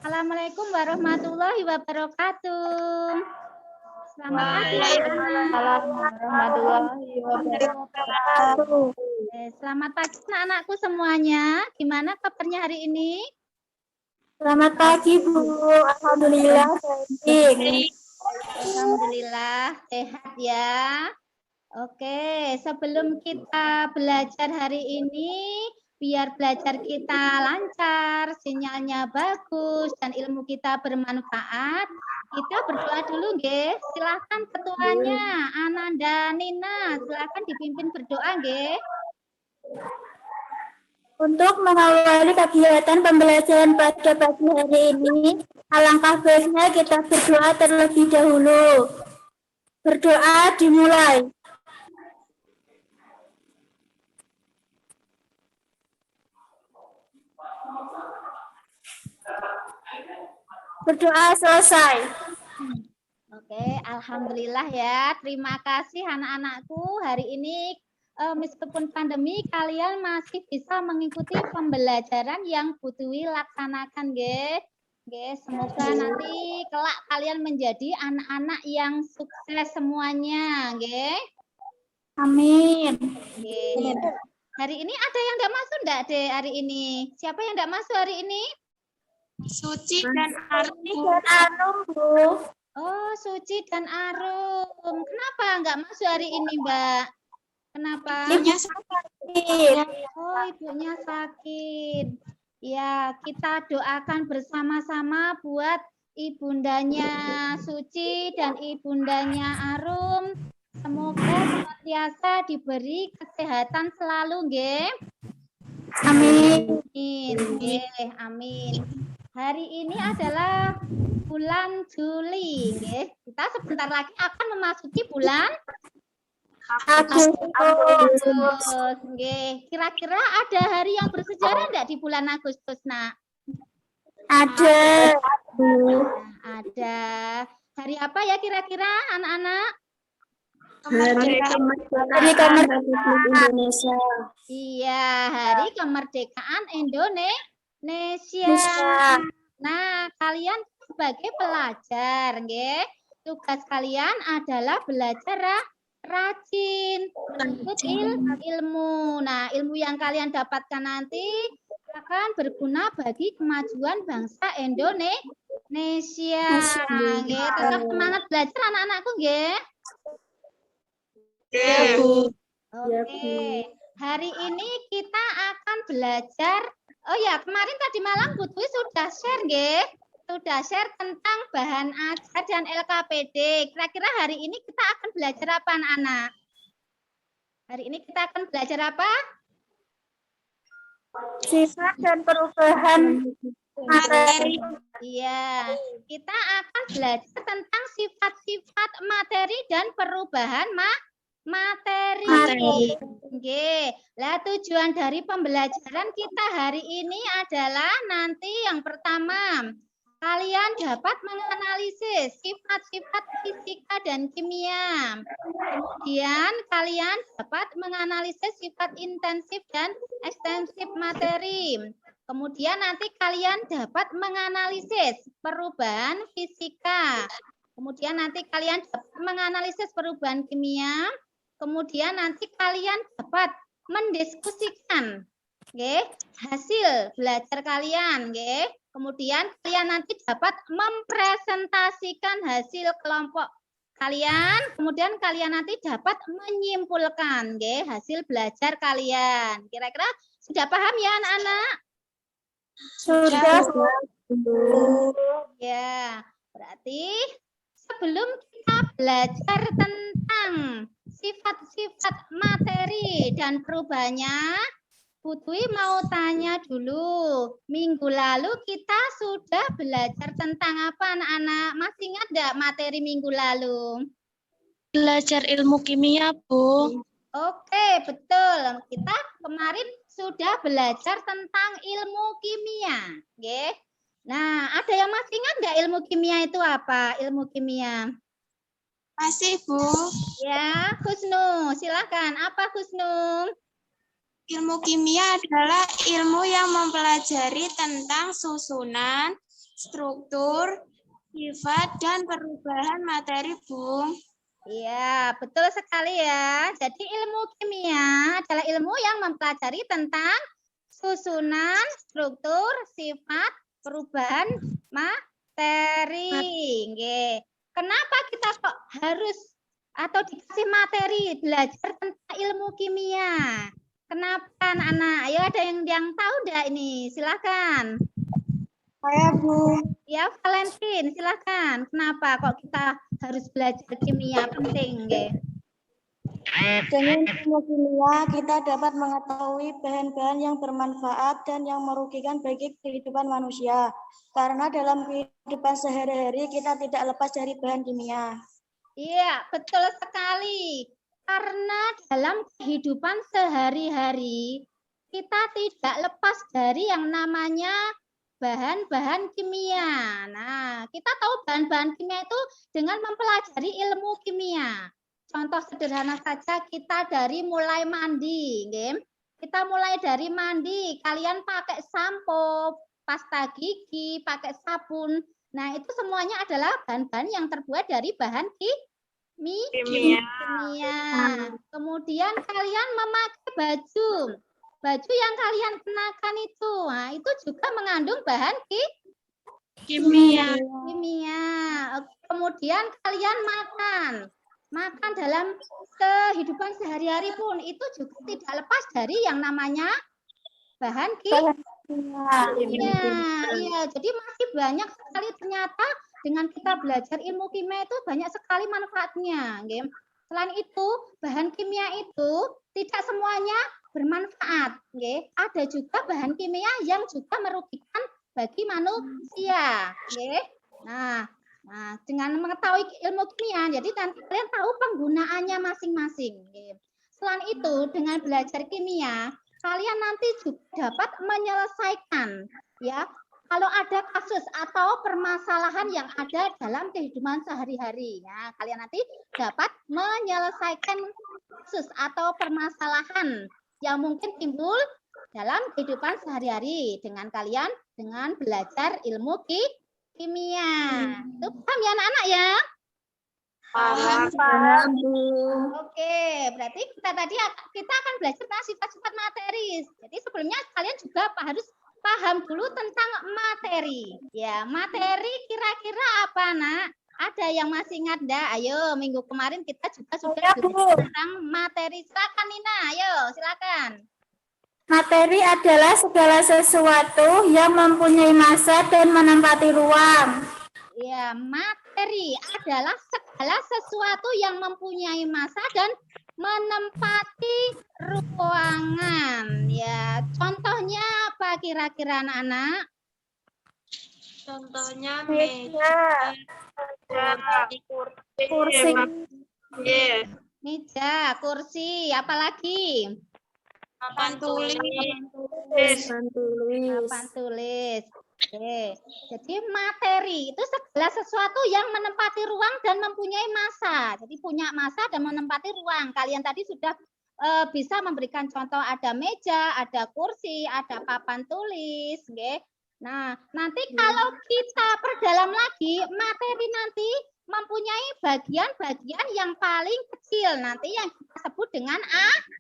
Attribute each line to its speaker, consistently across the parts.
Speaker 1: Assalamualaikum warahmatullahi wabarakatuh. Selamat pagi anak-anak.
Speaker 2: Warahmatullahi wabarakatuh.
Speaker 1: Selamat pagi anak-anakku semuanya. Gimana kabarnya hari ini?
Speaker 2: Selamat pagi, Bu. Alhamdulillah baik.
Speaker 1: Alhamdulillah sehat ya. Oke, sebelum kita belajar hari ini, biar belajar kita lancar, sinyalnya bagus, dan ilmu kita bermanfaat, kita berdoa dulu, nggih. Silahkan ketuanya, Ananda Nina, silahkan dipimpin berdoa, nggih.
Speaker 2: Untuk mengawali kegiatan pembelajaran pada pagi hari ini, alangkah baiknya kita berdoa terlebih dahulu. Berdoa dimulai. Berdoa selesai.
Speaker 1: Oke, alhamdulillah ya. Terima kasih anak-anakku. Hari ini meskipun pandemi, kalian masih bisa mengikuti pembelajaran yang Butwi laksanakan, nggih. Nggih, semoga nanti kelak kalian menjadi anak-anak yang sukses semuanya, nggih.
Speaker 2: Amin.
Speaker 1: Nggih. Hari ini ada yang enggak masuk enggak, Dek, hari ini? Siapa yang enggak masuk hari ini?
Speaker 3: Suci dan Arum.
Speaker 2: Bu.
Speaker 1: Oh, Suci dan Arum. Kenapa enggak masuk hari ini, Mbak? Kenapa?
Speaker 3: Ibunya sakit.
Speaker 1: Oh, ibunya sakit. Ya, kita doakan bersama-sama buat ibundanya Suci dan ibundanya Arum. Semoga senantiasa diberi kesehatan selalu, nggih.
Speaker 2: Amin.
Speaker 1: Nggih, amin. Hari ini adalah bulan Juli, nggih. Kita sebentar lagi akan memasuki bulan Agustus, nggih. Kira-kira ada hari yang bersejarah enggak di bulan Agustus, Nak?
Speaker 2: Ada.
Speaker 1: Ada. Hari apa ya kira-kira, anak-anak?
Speaker 2: Hari kemerdekaan Republik Indonesia.
Speaker 1: Iya, hari kemerdekaan Indonesia. Nah, kalian sebagai pelajar, nggih. Tugas kalian adalah belajar rajin, menuntut ilmu. Nah, ilmu yang kalian dapatkan nanti akan berguna bagi kemajuan bangsa Indonesia. Nggih, tetap semangat belajar anak-anakku, nggih. Oke. Hari ini kita akan belajar. Oh ya, kemarin tadi malam Butwi sudah share, nggih. Sudah share tentang bahan ajar dan LKPD. Kira-kira hari ini kita akan belajar apa, anak-anak? Hari ini kita akan belajar apa?
Speaker 2: Sifat dan perubahan materi.
Speaker 1: Iya, kita akan belajar tentang sifat-sifat materi dan perubahan materi. Oke, lah tujuan dari pembelajaran kita hari ini adalah nanti yang pertama, kalian dapat menganalisis sifat-sifat fisika dan kimia. Kemudian kalian dapat menganalisis sifat intensif dan ekstensif materi. Kemudian nanti kalian dapat menganalisis perubahan fisika. Kemudian nanti kalian dapat menganalisis perubahan kimia. Kemudian nanti kalian dapat mendiskusikan hasil belajar kalian. Kemudian kalian nanti dapat mempresentasikan hasil kelompok kalian. Kemudian kalian nanti dapat menyimpulkan hasil belajar kalian. Kira-kira sudah paham ya anak-anak?
Speaker 2: Sudah.
Speaker 1: Ya, berarti sebelum kita belajar tentang sifat-sifat materi dan perubahannya, Putwi mau tanya dulu. Minggu lalu kita sudah belajar tentang apa, anak-anak? Masih ingat enggak materi minggu lalu?
Speaker 3: Belajar ilmu kimia, Bu.
Speaker 1: Oke, betul. Kita kemarin sudah belajar tentang ilmu kimia. Nah, ada yang masih ingat enggak ilmu kimia itu apa? Ilmu kimia.
Speaker 3: Masih, Bu.
Speaker 1: Ya, Husnu, silakan. Apa Husnu?
Speaker 3: Ilmu kimia adalah ilmu yang mempelajari tentang susunan, struktur, sifat, dan perubahan materi, Bu.
Speaker 1: Iya, betul sekali ya. Jadi ilmu kimia adalah ilmu yang mempelajari tentang susunan, struktur, sifat, perubahan materi. Nggih. Kenapa kita kok harus atau dikasih materi belajar tentang ilmu kimia? Kenapa anak-anak? Ayo ada yang tahu enggak ini? Silakan.
Speaker 3: Saya, Bu.
Speaker 1: Ya, Valentin, silakan. Kenapa kok kita harus belajar kimia penting, nggih?
Speaker 3: Dengan ilmu kimia, kita dapat mengetahui bahan-bahan yang bermanfaat dan yang merugikan bagi kehidupan manusia. Karena dalam kehidupan sehari-hari, kita tidak lepas dari bahan kimia.
Speaker 1: Iya, betul sekali. Karena dalam kehidupan sehari-hari, kita tidak lepas dari yang namanya bahan-bahan kimia. Nah, kita tahu bahan-bahan kimia itu dengan mempelajari ilmu kimia. Contoh sederhana saja kita dari mulai mandi, nggih. Kita mulai dari mandi, kalian pakai sampo, pasta gigi, pakai sabun. Nah, itu semuanya adalah bahan-bahan yang terbuat dari bahan kimia. Kemudian kalian memakai baju. Baju yang kalian kenakan itu, nah, itu juga mengandung bahan
Speaker 3: Kimia.
Speaker 1: Kemudian kalian makan dalam kehidupan sehari-hari pun itu juga tidak lepas dari yang namanya bahan kimia. Iya, jadi masih banyak sekali ternyata dengan kita belajar ilmu kimia itu banyak sekali manfaatnya. Selain itu, bahan kimia itu tidak semuanya bermanfaat. Ada juga bahan kimia yang juga merugikan bagi manusia. Nah, dengan mengetahui ilmu kimia, jadi nanti kalian tahu penggunaannya masing-masing. Selain itu, dengan belajar kimia, kalian nanti juga dapat menyelesaikan, ya, kalau ada kasus atau permasalahan yang ada dalam kehidupan sehari-hari. Ya, kalian nanti dapat menyelesaikan kasus atau permasalahan yang mungkin timbul dalam kehidupan sehari-hari dengan kalian dengan belajar ilmu kimia. Itu paham ya anak-anak ya?
Speaker 3: Paham, Bu.
Speaker 1: Oke, berarti kita akan belajar tentang sifat-sifat materi. Jadi sebelumnya kalian juga harus paham dulu tentang materi. Ya, materi kira-kira apa, Nak? Ada yang masih ingat enggak? Ayo, minggu kemarin kita juga sudah belajar tentang materi. Silakan Nina, ayo, silakan.
Speaker 2: Materi adalah segala sesuatu yang mempunyai massa dan menempati ruang.
Speaker 1: Ya, materi adalah segala sesuatu yang mempunyai massa dan menempati ruangan. Ya, contohnya apa kira-kira anak-anak?
Speaker 3: Contohnya
Speaker 2: Meja, kursi,
Speaker 1: Meja, kursi, apalagi?
Speaker 3: papan tulis.
Speaker 1: Papan tulis. Oke. Jadi materi itu segala sesuatu yang menempati ruang dan mempunyai massa. Jadi punya massa dan menempati ruang. Kalian tadi sudah bisa memberikan contoh, ada meja, ada kursi, ada papan tulis. Okay. Nah, nanti kalau kita perdalam lagi, materi nanti mempunyai bagian-bagian yang paling kecil. Nanti yang kita sebut dengan atom.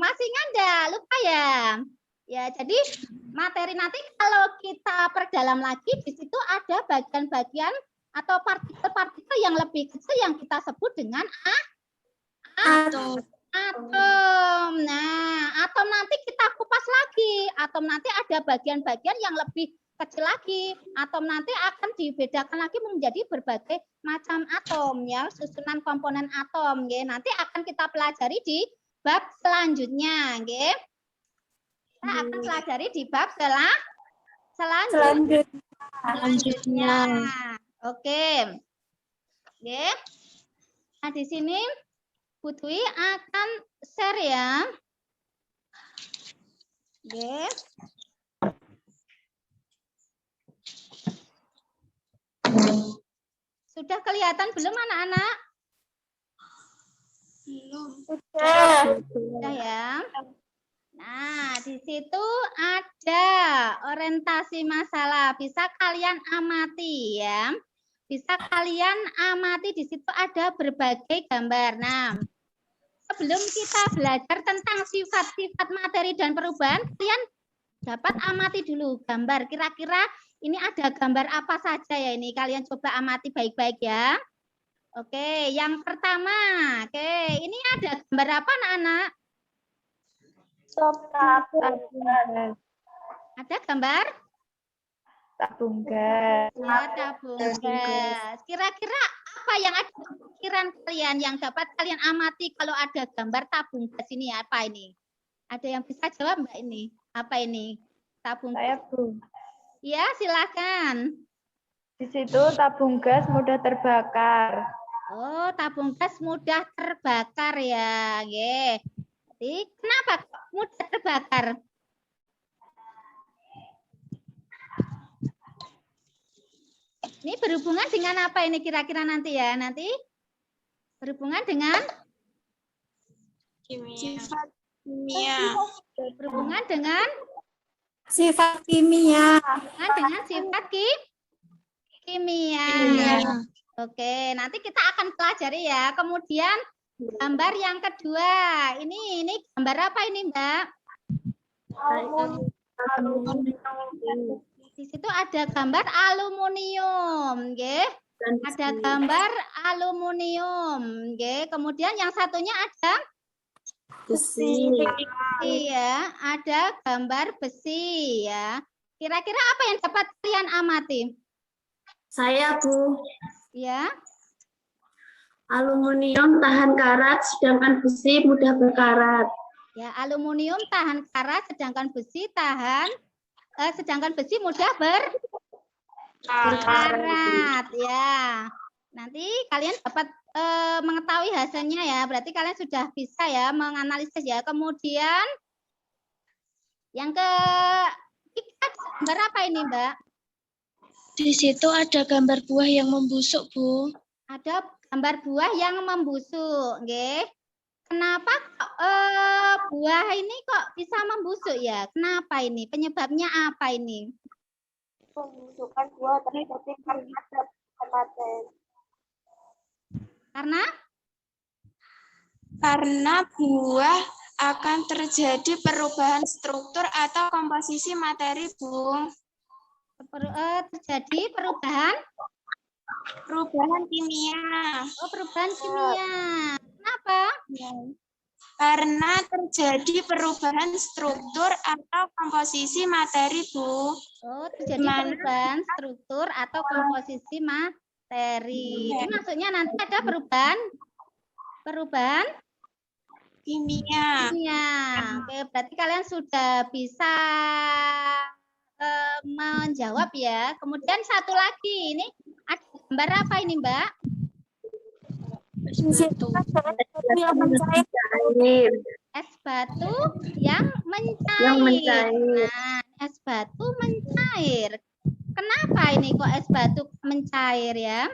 Speaker 1: Masih ingat enggak? Lupa ya? Ya, jadi materi nanti kalau kita perdalam lagi, di situ ada bagian-bagian atau partikel-partikel yang lebih kecil yang kita sebut dengan atom. Nah, atom nanti kita kupas lagi. Atom nanti ada bagian-bagian yang lebih kecil lagi. Atom nanti akan dibedakan lagi menjadi berbagai macam atom, ya, susunan komponen atom. Ya. Nanti akan kita pelajari di bab selanjutnya. Ya. Kita akan pelajari di bab selanjutnya. Oke. Oke. Nah, di sini Bu Dwi akan share ya. Oke. Sudah kelihatan belum anak-anak?
Speaker 3: Belum.
Speaker 2: sudah.
Speaker 1: Sudah ya. Nah, di situ ada ada orientasi masalah. Bisa kalian amati ya. Bisa kalian amati di situ ada berbagai gambar. Nah, sebelum kita belajar tentang sifat-sifat materi dan perubahan, kalian dapat amati dulu gambar. Kira-kira ini ada gambar apa saja ya ini? Kalian coba amati baik-baik ya. Oke, yang pertama. Oke, ini ada gambar apa anak-anak? Ada gambar?
Speaker 2: Tabung gas.
Speaker 1: Ya, tabung gas. Kira-kira apa yang ada di pikiran kalian yang dapat kalian amati kalau ada gambar tabung gas ini? Apa ini? Ada yang bisa jawab Mbak ini? Apa ini? Tabung gas.
Speaker 2: Bu.
Speaker 1: Ya, silakan.
Speaker 2: Di situ tabung gas mudah terbakar.
Speaker 1: Oh, tabung gas mudah terbakar ya. Oke. Jadi, kenapa kok mudah terbakar? Ini berhubungan dengan apa ini kira-kira nanti ya? Nanti berhubungan dengan
Speaker 3: Sifat kimia.
Speaker 1: berhubungan dengan
Speaker 2: Sifat kimia.
Speaker 1: dengan sifat kimia. Oke, nanti kita akan pelajari ya. Kemudian gambar yang kedua. Ini gambar apa ini, Mbak? Di situ ada gambar aluminium, nggih. Ada gambar aluminium, nggih. Kemudian yang satunya ada
Speaker 2: Besi.
Speaker 1: iya, ada gambar besi ya. Kira-kira apa yang dapat kalian amati?
Speaker 2: Saya, Bu.
Speaker 1: Ya.
Speaker 2: Aluminium tahan karat, sedangkan besi mudah berkarat.
Speaker 1: Ya, aluminium tahan karat sedangkan besi mudah berkarat ya. Nanti kalian dapat mengetahui hasilnya ya. Berarti kalian sudah bisa ya menganalisis ya. Kemudian yang ketiga gambar apa ini, Mbak?
Speaker 3: Di situ ada gambar buah yang membusuk, Bu.
Speaker 1: Ada gambar buah yang membusuk, nggih. Kenapa kok buah ini kok bisa membusuk ya? Kenapa ini? Penyebabnya apa ini?
Speaker 3: Pembusukan buah terjadi karena materi. Karena buah akan terjadi perubahan struktur atau komposisi materi, Bu.
Speaker 1: Terjadi perubahan
Speaker 3: kimia.
Speaker 1: Oh, perubahan kimia. Kenapa?
Speaker 3: Karena terjadi perubahan struktur atau komposisi materi, Bu.
Speaker 1: Oh, terjadi perubahan struktur atau komposisi materi. Ini maksudnya nanti ada perubahan
Speaker 3: Kimia.
Speaker 1: Oke, berarti kalian sudah bisa menjawab ya. Kemudian satu lagi, ini ada gambar apa ini, Mbak? Es batu yang mencair. Nah, es batu mencair. Kenapa ini kok es batu mencair ya?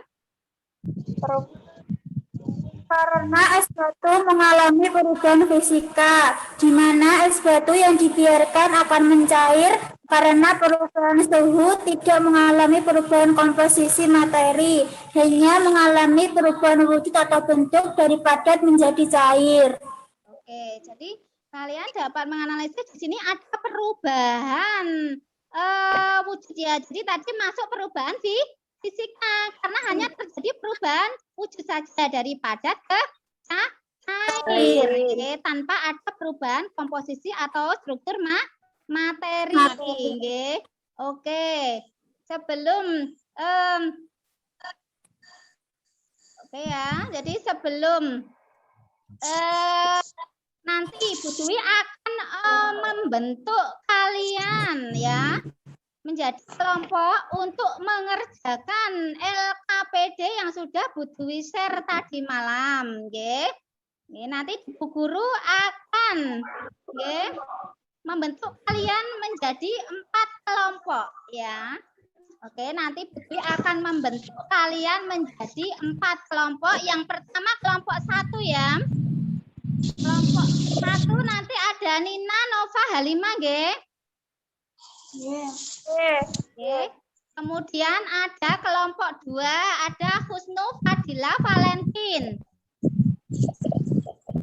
Speaker 2: Karena es batu mengalami perubahan fisika, di mana es batu yang dibiarkan akan mencair karena perubahan suhu tidak mengalami perubahan komposisi materi, hanya mengalami perubahan wujud atau bentuk dari padat menjadi cair.
Speaker 1: Oke, jadi kalian dapat menganalisis di sini ada perubahan wujud ya. Jadi tadi masuk perubahan fisika karena hanya terjadi perubahan wujud saja dari padat ke cair, tanpa ada perubahan komposisi atau struktur materi. Oke, sebelum ya, jadi sebelum nanti Bu Dwi akan membentuk kalian ya menjadi kelompok untuk mengerjakan LKPD yang sudah Bu Dwi share tadi malam, nggih. Nanti Bu Guru akan membentuk kalian menjadi 4 kelompok ya. Oke, nanti Bu Dwi akan membentuk kalian menjadi 4 kelompok. Yang pertama kelompok 1 ya. Kelompok 1 nanti ada Nina, Nova, Halimah, nggih. Oke. Kemudian ada kelompok 2, ada Husnu, Fadila, Valentin.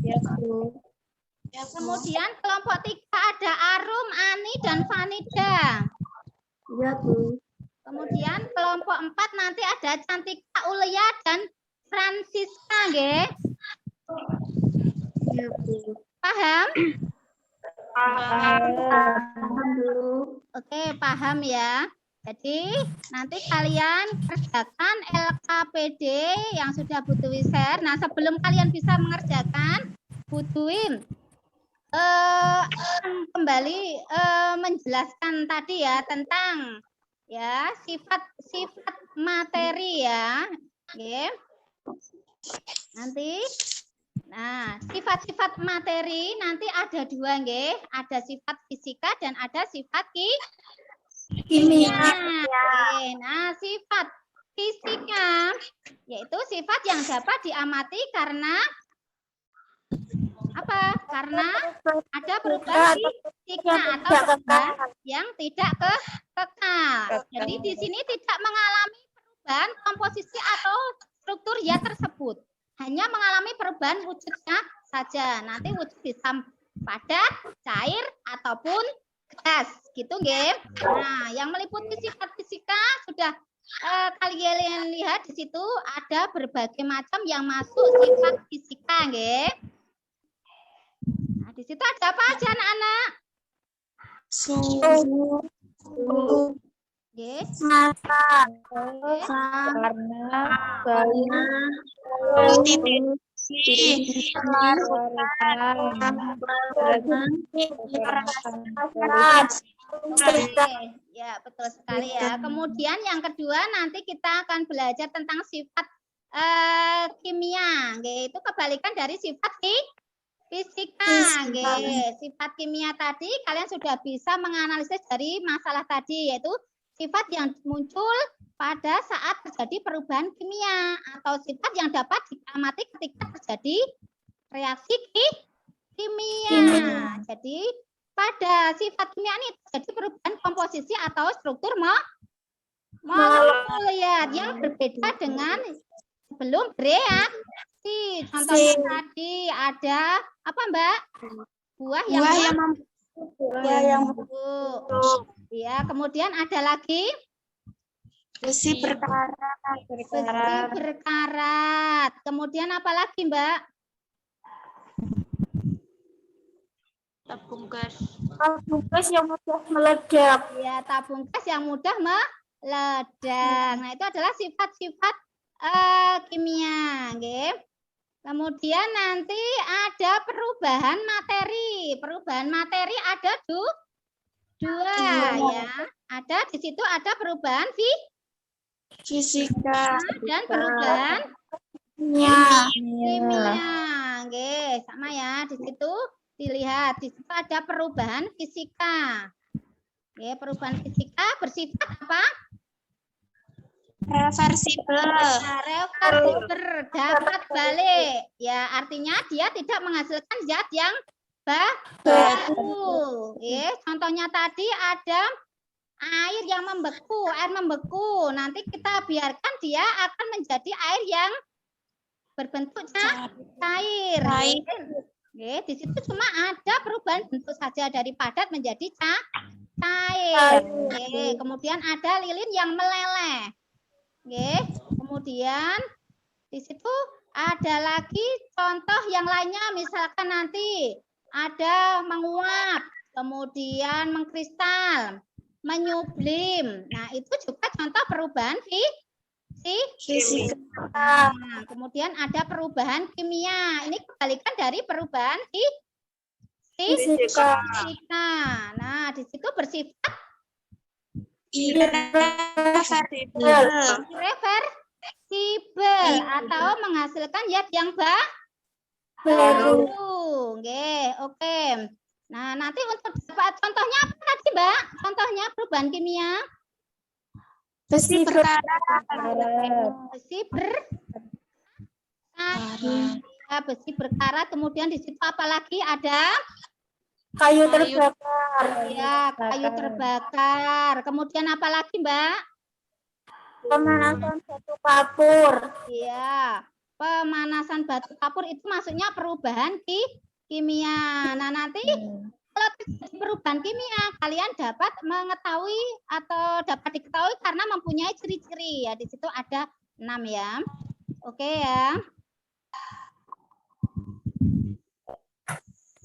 Speaker 2: Ya, Bu.
Speaker 1: Kemudian kelompok 3 ada Arum, Ani, dan Vanida.
Speaker 2: Ya, Bu.
Speaker 1: Kemudian kelompok 4 nanti ada Cantika, Ulia, dan Francisca, nggih.
Speaker 2: Ya, Bu.
Speaker 1: Paham?
Speaker 2: Paham, Bu.
Speaker 1: Oke, paham ya. Jadi nanti kalian kerjakan LKPD yang sudah butuh share. Nah, sebelum kalian bisa mengerjakan, butuhin kembali menjelaskan tadi ya tentang ya sifat-sifat materi ya. Oke. Nanti nah, sifat-sifat materi nanti ada 2 nggih, ada sifat fisika dan ada sifat kimia. Oke, nah, sifat fisika yaitu sifat yang dapat diamati karena apa? Karena ada perubahan fisika atau perubahan yang tidak kekal. Jadi di sini tidak mengalami perubahan komposisi atau struktur ya tersebut. Hanya mengalami perubahan wujudnya saja. Nanti wujud bisa padat, cair, ataupun gas. Gitu, nggih. Nah, yang meliputi sifat fisika sudah kalian lihat di situ ada berbagai macam yang masuk sifat fisika, nggih. Nah, di situ ada apa aja, anak-anak?
Speaker 2: Suhu.
Speaker 1: Nggih.
Speaker 2: Masa.
Speaker 3: Karena
Speaker 1: Oke, ya betul sekali ya. Kemudian yang kedua nanti kita akan belajar tentang sifat kimia, yaitu kebalikan dari sifat fisika. Sifat kimia tadi kalian sudah bisa menganalisis dari masalah tadi, yaitu sifat yang muncul pada saat terjadi perubahan kimia atau sifat yang dapat diamati ketika terjadi reaksi kimia. Jadi pada sifat kimia ini terjadi perubahan komposisi atau struktur molekuler yang berbeda dengan sebelum bereaksi. Contohnya tadi ada apa, Mbak? Buah yang membeku. Ya, kemudian ada lagi
Speaker 3: besi berkarat.
Speaker 1: besi berkarat. Kemudian apa lagi, Mbak?
Speaker 3: Tabung gas.
Speaker 2: Tabung gas yang mudah meledak.
Speaker 1: Ya, tabung gas yang mudah meledak. Nah, itu adalah sifat-sifat kimia, nggih. Kemudian nanti ada perubahan materi. Perubahan materi ada dua ya. Ada di situ ada perubahan
Speaker 3: Fisika
Speaker 1: dan perubahan kimia. Nggih, sama ya. Di situ dilihat di situ ada perubahan fisika. Nggih, perubahan fisika bersifat apa?
Speaker 3: reversibel.
Speaker 1: Reversibel, dapat balik. Ya, artinya dia tidak menghasilkan zat yang baru. Contohnya tadi ada air yang membeku, air membeku. Nanti kita biarkan dia akan menjadi air yang berbentuknya cair. Di situ cuma ada perubahan bentuk saja dari padat menjadi cair. Kemudian ada lilin yang meleleh. Kemudian di situ ada lagi contoh yang lainnya, misalkan nanti ada menguap, kemudian mengkristal, menyublim. Nah, itu juga contoh perubahan fisika. Nah, kemudian ada perubahan kimia. Ini kebalikan dari perubahan fisika. Nah, di situ bersifat irreversibel atau menghasilkan zat yang baru. Oke. Nah, nanti untuk dapat contohnya apa tadi, Mbak? Contohnya perubahan kimia?
Speaker 3: Besi berkarat.
Speaker 1: Besi berkarat. Kemudian di situ apa lagi ada?
Speaker 2: kayu terbakar.
Speaker 1: Ya, kayu terbakar. Kemudian apa lagi, Mbak?
Speaker 2: Pemanasan batu kapur.
Speaker 1: Iya, pemanasan batu kapur itu maksudnya perubahan kimia. Nah, nanti kalau terjadi perubahan kimia, kalian dapat mengetahui atau dapat diketahui karena mempunyai ciri-ciri. Ya, di situ ada 6 ya. Oke ya.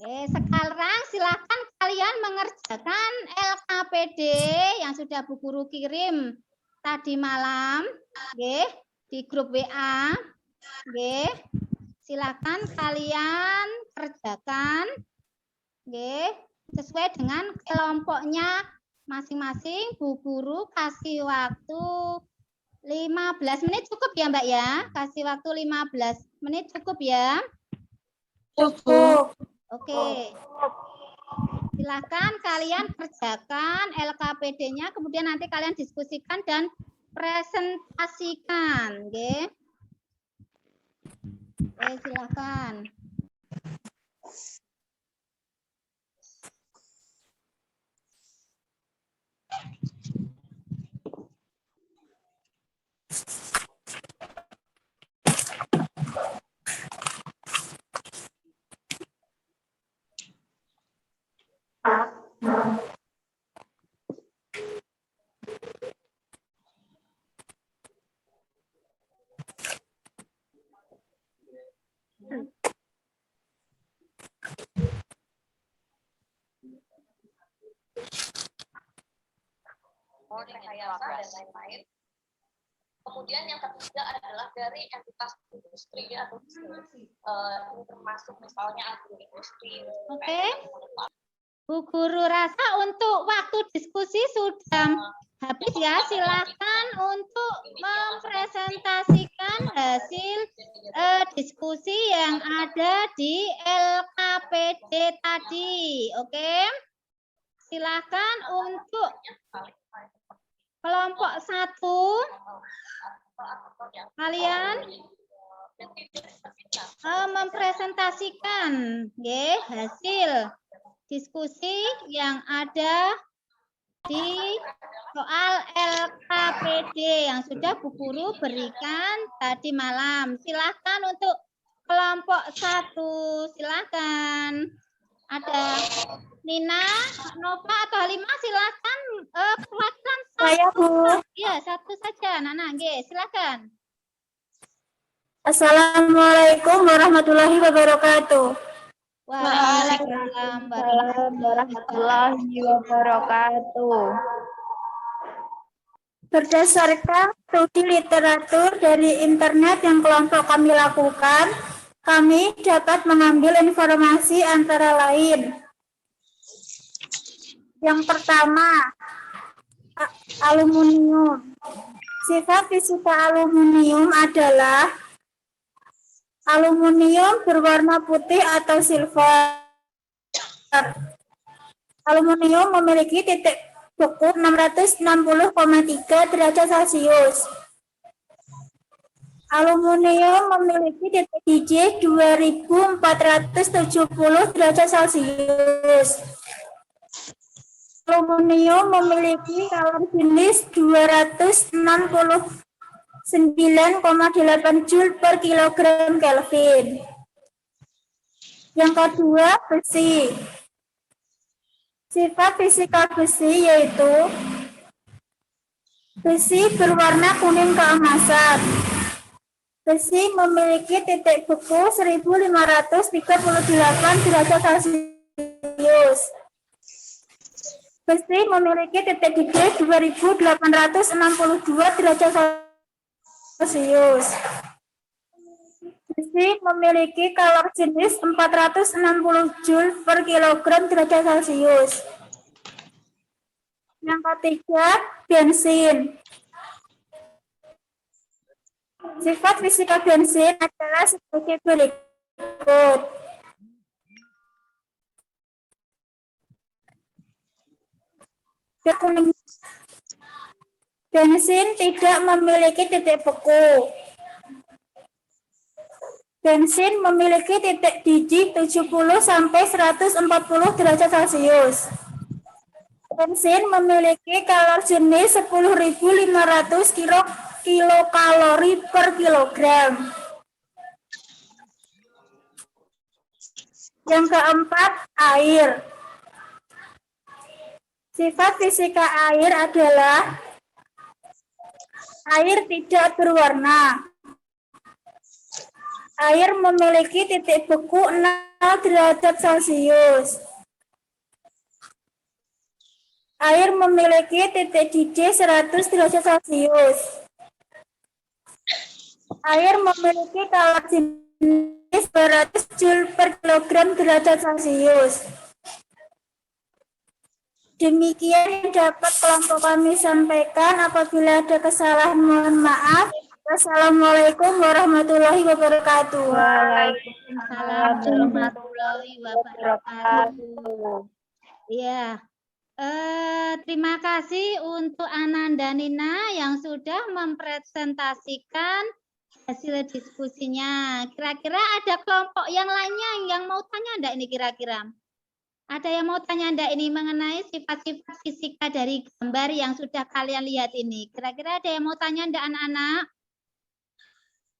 Speaker 1: Sekarang silakan kalian mengerjakan LKPD yang sudah Bu Guru kirim tadi malam, di grup WA. Silakan kalian kerjakan, sesuai dengan kelompoknya masing-masing. Bu Guru kasih waktu 15 menit cukup ya Mbak ya? Kasih waktu 15 menit cukup ya?
Speaker 2: Cukup.
Speaker 1: Oke. Silakan kalian kerjakan LKPD-nya, kemudian nanti kalian diskusikan dan presentasikan, oke? Silakan.
Speaker 4: rekayasa dan lain-lain. Kemudian yang ketiga adalah dari entitas industri atau bisnis. Ini termasuk misalnya agroindustri.
Speaker 1: Oke. Bu Guru rasa untuk waktu diskusi sudah habis ya. Silakan untuk mempresentasikan hasil diskusi yang ada di LKPD tadi. Oke. Silakan untuk kelompok 1 kalian mempresentasikan hasil diskusi yang ada di soal LKPD yang sudah Bu Guru berikan tadi malam. Silakan untuk kelompok 1, silakan. Ada Nina, Nova atau Halimah, silakan perwakilan
Speaker 2: Saya, Bu.
Speaker 1: Ya, satu saja. Nana, silakan.
Speaker 2: Assalamualaikum warahmatullahi wabarakatuh.
Speaker 1: Waalaikumsalam
Speaker 5: warahmatullahi wabarakatuh.
Speaker 2: Berdasarkan studi literatur dari internet yang kelompok kami lakukan, kami dapat mengambil informasi antara lain. Yang pertama, aluminium. Sifat fisika aluminium adalah aluminium berwarna putih atau silver. Aluminium memiliki titik beku 660,3 derajat Celcius. Aluminium memiliki titik DJ 2470 derajat Celcius. Aluminium memiliki kalor jenis 269,8 Joule per kilogram Kelvin. Yang kedua, besi. Sifat fisika besi yaitu besi berwarna kuning keemasan. Besi memiliki titik beku 1538 derajat Celcius. Besi memiliki titik DJ 2862 derajat Celcius. Besi memiliki kalor jenis 460 Joule per kilogram derajat Celcius. Yang ketiga, bensin. Sifat fisika bensin adalah sebagai berikut. Bensin tidak memiliki titik beku. Bensin memiliki titik didih 70 sampai 140 derajat Celcius. Bensin memiliki kalori jenis 10.500 kilokalori per kilogram. Yang keempat, air. Sifat fisika air adalah air tidak berwarna. Air memiliki titik beku 0 derajat Celcius. Air memiliki titik didih 100 derajat Celcius. Air memiliki kalori jenis 200 Joule per kilogram derajat Celcius. Demikian yang dapat kelompok kami sampaikan. Apabila ada kesalahan, mohon maaf. Wassalamualaikum warahmatullahi wabarakatuh.
Speaker 1: Waalaikumsalam warahmatullahi wabarakatuh. Ya, terima kasih untuk Ananda Nina yang sudah mempresentasikan hasil diskusinya. Kira-kira ada kelompok yang lainnya yang mau tanya enggak ini kira-kira? Ada yang mau tanya enggak ini mengenai sifat-sifat fisika dari gambar yang sudah kalian lihat ini? Kira-kira ada yang mau tanya enggak anak-anak?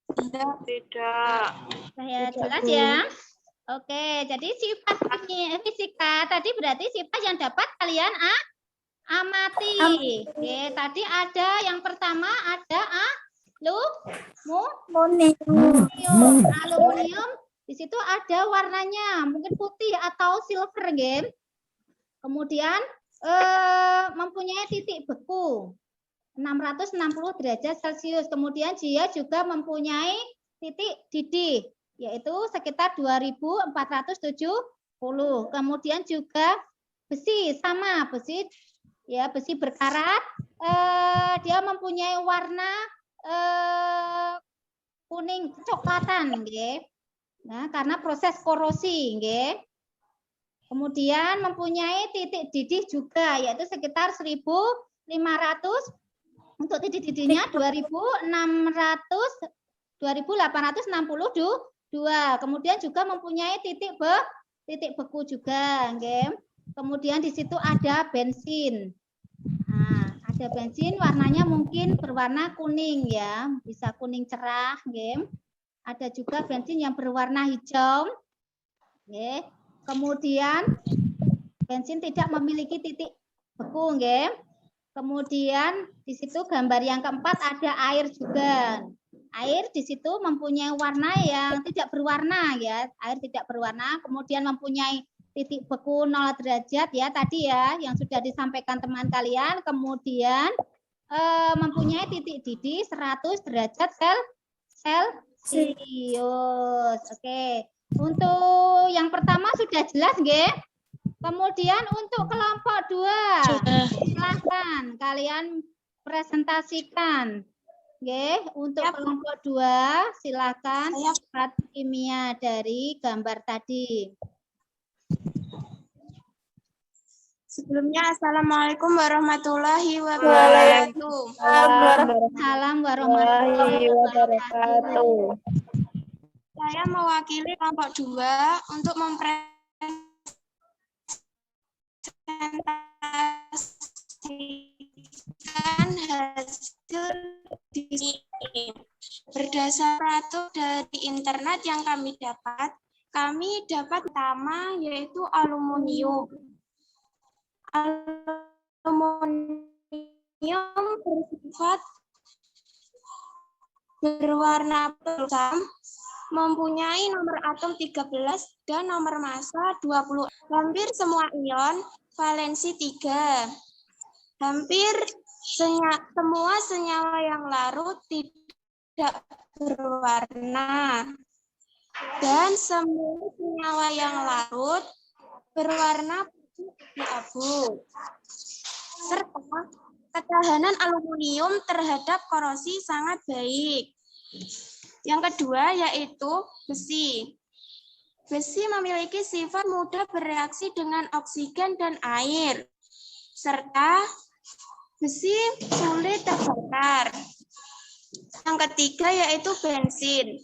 Speaker 5: Tidak.
Speaker 1: Saya jelas ya. Oke, jadi sifat fisika tadi berarti sifat yang dapat kalian amati. Oke, tadi ada yang pertama ada aluminium. Di situ ada warnanya, mungkin putih atau silver, game. Kemudian mempunyai titik beku 660 derajat Celcius. Kemudian dia juga mempunyai titik didih, yaitu sekitar 2470. Kemudian juga besi, sama besi, ya besi berkarat. Dia mempunyai warna kuning kecoklatan, nggih. Nah, karena proses korosi, nggih. Kemudian mempunyai titik didih juga, yaitu sekitar 1.500. Untuk titik didihnya 2862. Kemudian juga mempunyai titik beku juga, nggih. Kemudian di situ ada bensin. Nah, ada bensin warnanya mungkin berwarna kuning ya, bisa kuning cerah, nggih. Ada juga bensin yang berwarna hijau. Nggih. Kemudian bensin tidak memiliki titik beku, nggih. Kemudian di situ gambar yang keempat ada air juga. Air di situ mempunyai warna yang tidak berwarna ya, air tidak berwarna. Kemudian mempunyai titik beku 0 derajat ya tadi ya yang sudah disampaikan teman kalian. Kemudian mempunyai titik didih 100 derajat Celcius. Oke. Untuk yang pertama sudah jelas nggih? Kemudian untuk kelompok 2, silakan kalian presentasikan. Nggih, untuk kelompok 2 silakan sifat kimia dari gambar tadi.
Speaker 3: Sebelumnya, Assalamualaikum warahmatullahi wabarakatuh.
Speaker 1: Waalaikumsalam warahmatullahi wabarakatuh.
Speaker 3: Saya mewakili kelompok 2 untuk mempresentasikan hasil diskusi. Berdasarkan dari internet yang kami dapat pertama yaitu aluminium. Aluminium bersifat berwarna kusam, mempunyai nomor atom 13 dan nomor massa 20. Hampir semua ion valensi 3. Hampir semua senyawa yang larut tidak berwarna. Dan semua senyawa yang larut berwarna abu. Serta ketahanan aluminium terhadap korosi sangat baik. Yang kedua yaitu besi. Besi memiliki sifat mudah bereaksi dengan oksigen dan air. Serta besi sulit terbakar. Yang ketiga yaitu bensin.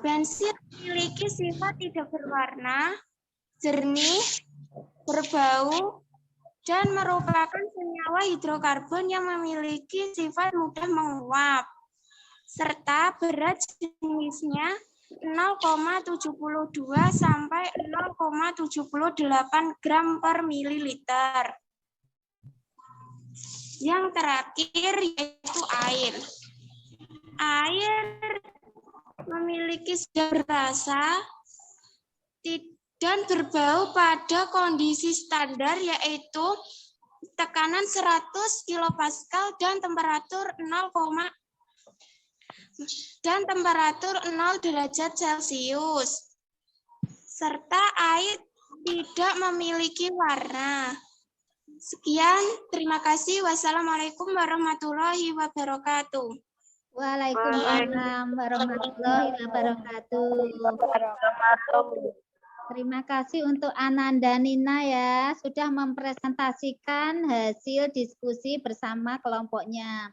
Speaker 2: Bensin memiliki sifat tidak berwarna, jernih, berbau, dan merupakan senyawa hidrokarbon yang memiliki sifat mudah menguap, serta berat jenisnya 0,72 sampai 0,78 gram per mililiter. Yang terakhir yaitu air. Air memiliki zat berasa dan berbau pada kondisi standar yaitu tekanan 100 kilopascal dan temperatur 0 derajat Celcius. Serta air tidak memiliki warna. Sekian, terima kasih. Wassalamualaikum warahmatullahi wabarakatuh.
Speaker 1: Waalaikumsalam warahmatullahi wabarakatuh. Terima kasih untuk Ananda Nina ya, sudah mempresentasikan hasil diskusi bersama kelompoknya.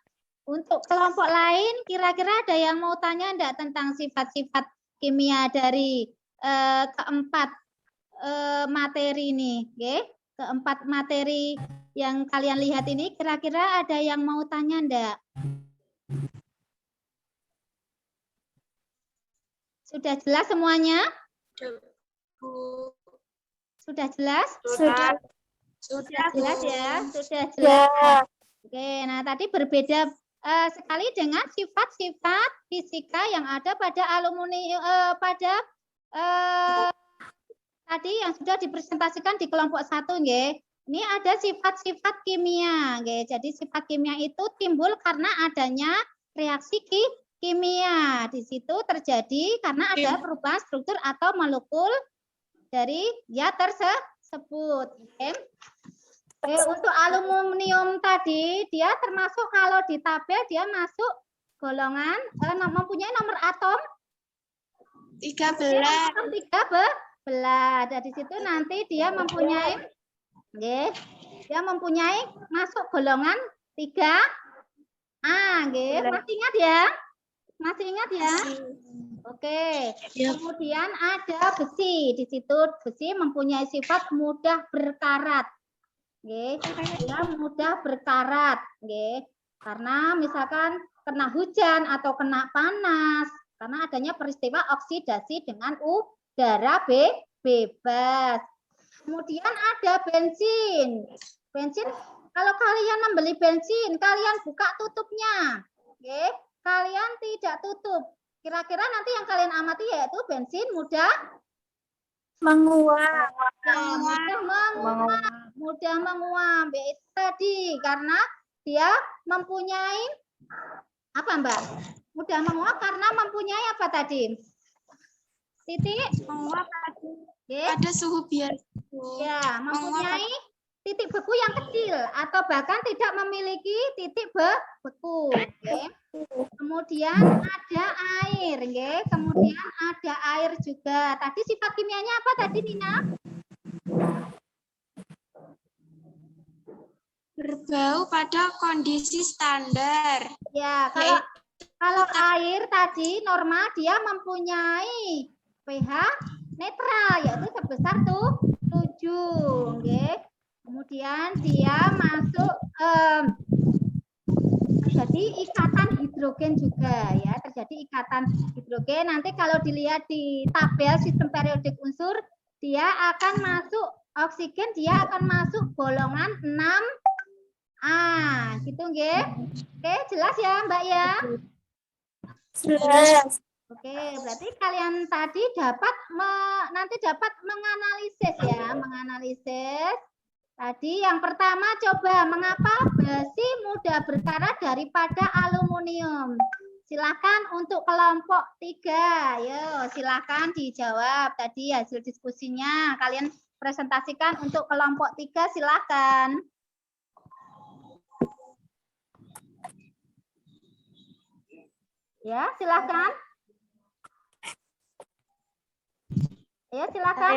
Speaker 1: Untuk kelompok lain, kira-kira ada yang mau tanya enggak tentang sifat-sifat kimia dari keempat materi ini? Okay? Keempat materi yang kalian lihat ini, kira-kira ada yang mau tanya enggak? Sudah jelas semuanya? Sudah jelas?
Speaker 2: Sudah
Speaker 1: Jelas ya? Sudah jelas. Oke, nah tadi berbeda sekali dengan sifat-sifat fisika yang ada pada aluminium tadi yang sudah dipresentasikan di kelompok 1, nggih. Ini ada sifat-sifat kimia, nggih. Jadi sifat kimia itu timbul karena adanya reaksi kimia. Di situ terjadi karena ada perubahan struktur atau molekul dari zat tersebut. Oke. Untuk aluminium tadi, dia termasuk kalau di tabel dia masuk golongan mempunyai nomor atom 13. Dari situ nanti dia mempunyai masuk golongan 3A, nggih. Masih ingat ya? Masih ingat ya? Oke. Kemudian ada besi. Di situ besi mempunyai sifat mudah berkarat. Nggih. Dia mudah berkarat, nggih. Karena misalkan kena hujan atau kena panas, karena adanya peristiwa oksidasi dengan udara bebas. Kemudian ada bensin. Bensin, kalau kalian membeli bensin, kalian buka tutupnya. Nggih. Kalian tidak tutup. Kira-kira nanti yang kalian amati yaitu bensin mudah
Speaker 2: menguap.
Speaker 1: Mudah menguap. Itu tadi karena dia mempunyai apa, Mbak? Mudah menguap karena mempunyai apa tadi? Titik
Speaker 2: Menguap pada suhu biasa.
Speaker 1: Ya, mempunyai titik beku yang kecil atau bahkan tidak memiliki titik beku. Okay. Kemudian ada air, okay. Kemudian ada air juga. Tadi sifat kimianya apa tadi, Nina?
Speaker 2: Berbau pada kondisi standar.
Speaker 1: Ya, kalau air tadi normal dia mempunyai pH netral yaitu sebesar 7, okay. Kemudian dia masuk terjadi ikatan hidrogen juga ya, terjadi ikatan hidrogen. Nanti kalau dilihat di tabel sistem periodik unsur, dia akan masuk oksigen, dia akan masuk golongan 6A, gitu nggih. Oke, jelas ya, Mbak ya?
Speaker 2: Jelas.
Speaker 1: Oke, berarti kalian tadi nanti dapat menganalisis ya, menganalisis. Tadi yang pertama coba mengapa besi mudah berkarat daripada aluminium. Silakan untuk kelompok 3. Yo, silakan dijawab tadi hasil diskusinya. Kalian presentasikan untuk kelompok 3, silakan. Ya, silakan. Ya, silakan.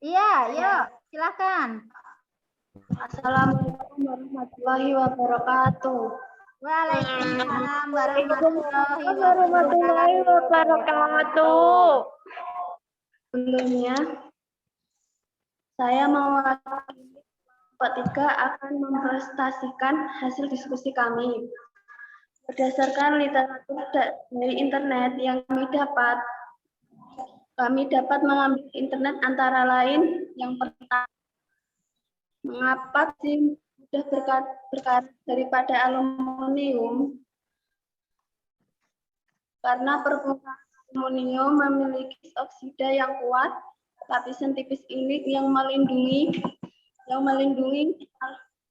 Speaker 1: Iya, yuk, silakan.
Speaker 5: Assalamualaikum warahmatullahi wabarakatuh.
Speaker 1: Waalaikumsalam warahmatullahi
Speaker 5: Warahmatullahi
Speaker 1: wabarakatuh.
Speaker 5: wabarakatuh.
Speaker 3: Sebelumnya, saya mewakili kelompok 3 akan mempresentasikan hasil diskusi kami. Berdasarkan literatur dari internet yang kami dapat mengambil internet antara lain yang pertama, mengapa sih mudah berkarat daripada aluminium? Karena permukaan aluminium memiliki oksida yang kuat, lapisan tipis ini yang melindungi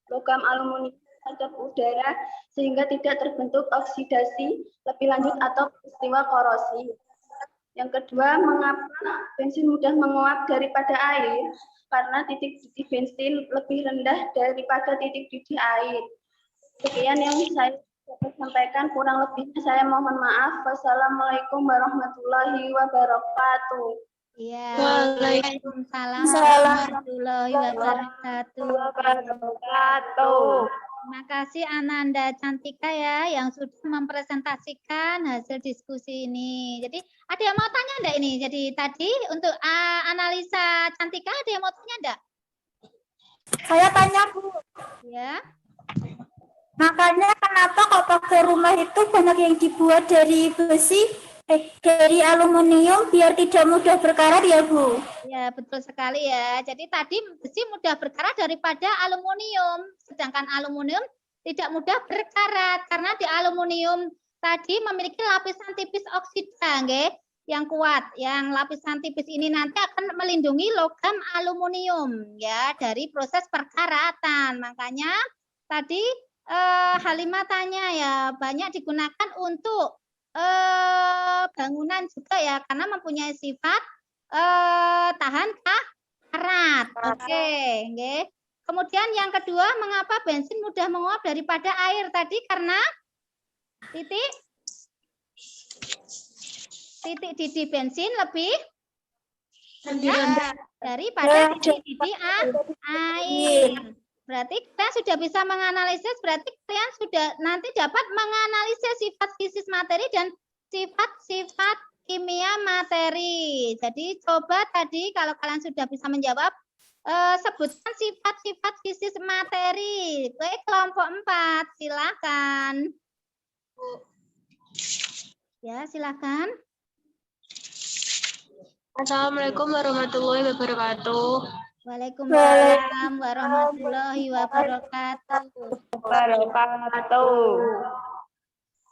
Speaker 3: logam aluminium terhadap udara sehingga tidak terbentuk oksidasi lebih lanjut atau peristiwa korosi. Yang kedua, mengapa bensin mudah menguap daripada air? Karena titik-titik bensin lebih rendah daripada titik-titik air. Sekian yang saya dapat sampaikan, kurang lebihnya saya mohon maaf. Wassalamualaikum warahmatullahi wabarakatuh.
Speaker 1: Ya,
Speaker 3: Waalaikumsalam
Speaker 1: warahmatullahi wabarakatuh.
Speaker 5: Wabarakatuh.
Speaker 1: Terima kasih Ananda Cantika ya yang sudah mempresentasikan hasil diskusi ini. Jadi ada yang mau tanya enggak ini? Jadi tadi untuk analisa Cantika ada yang mau tanya enggak?
Speaker 2: Saya tanya, Bu.
Speaker 1: Ya.
Speaker 2: Makanya kenapa kalau pakai rumah itu banyak yang dibuat dari besi, dari aluminium biar tidak mudah berkarat ya, Bu?
Speaker 1: Ya, betul sekali ya. Jadi tadi besi mudah berkarat daripada aluminium, sedangkan aluminium tidak mudah berkarat karena di aluminium tadi memiliki lapisan tipis oksida, nggih, yang kuat. Yang lapisan tipis ini nanti akan melindungi logam aluminium ya dari proses perkaratan. Makanya tadi Halimah tanya ya, banyak digunakan untuk bangunan juga ya karena mempunyai sifat tahan karat. Oke, nggih. Kemudian yang kedua, mengapa bensin mudah menguap daripada air tadi? Karena titik didih bensin lebih rendah daripada titik didih air. Berarti kalian sudah bisa menganalisis, berarti kalian sudah nanti dapat menganalisis sifat fisis materi dan sifat-sifat kimia materi. Jadi coba tadi kalau kalian sudah bisa menjawab, sebutkan sifat-sifat fisis materi. Baik, kelompok 4, silakan. Ya, silakan.
Speaker 3: Assalamualaikum warahmatullahi wabarakatuh.
Speaker 1: Waalaikumsalam warahmatullahi wabarakatuh.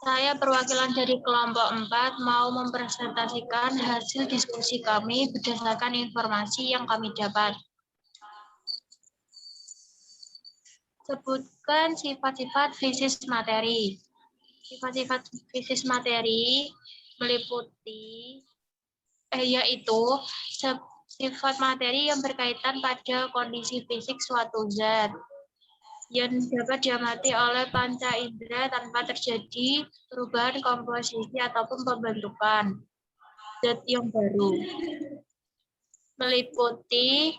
Speaker 3: Saya perwakilan dari kelompok 4 mau mempresentasikan hasil diskusi kami berdasarkan informasi yang kami dapat. Sebutkan sifat-sifat fisis materi. Sifat-sifat fisis materi meliputi yaitu sifat materi yang berkaitan pada kondisi fisik suatu zat yang dapat diamati oleh panca indera tanpa terjadi perubahan komposisi ataupun pembentukan zat yang baru. Meliputi